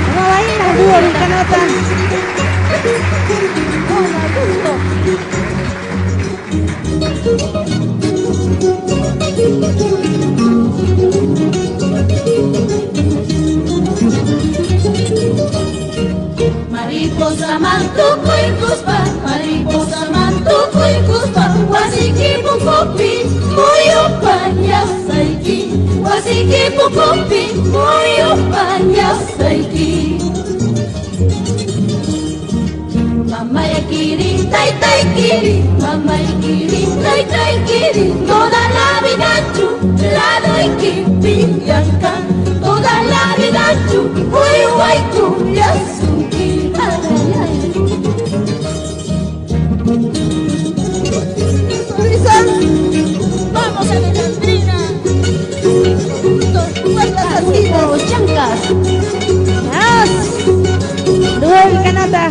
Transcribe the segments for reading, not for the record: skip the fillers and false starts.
¿Cómo baila el dúo Vilcanota? Hola, gusto. Mariposa mantuko ikuspa, mariposa mantuko ikuspa, wasiki pukopi, moyo panya saiki, wasiki pukopi, moyo panya saiki. Mama ya kiri, tai tai kiri, mama ya kiri, tai tai kiri, toda la vida tú la doy que piñanca, toda la vida tú, uy uy cumbia suki. Vamos a Alejandrina. Los chancas. ¡Vamos! Dúo Vilcanota.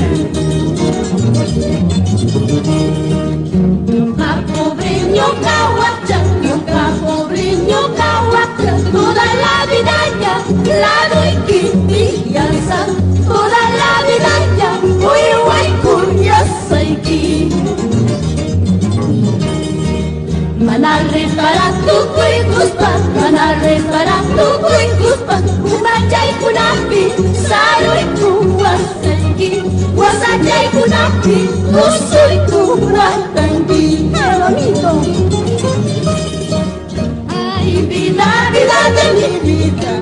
Pobreño cahuacha, pobreño cahuacha, toda la vida ya la doy que piñanza, toda la vida ya, uy uy cumbia saiki. Manarres para tu cuicuspan, manarres para tu cuicuspan, umachay kunapi, saroy kuwasangi, wasachay kunapi, usoy kuwatangi. Bonito. Ay, vida, vida de mi vida,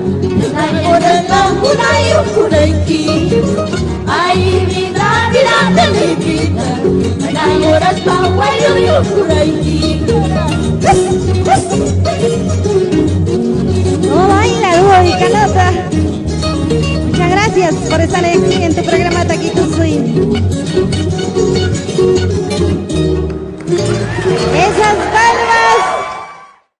enamorada una y ukureki. Ay, vida, vida de mi vida, enamorada una y ukureki. ¿Cómo baila el dúo Vilcanota? Muchas gracias por estar aquí en tu programa.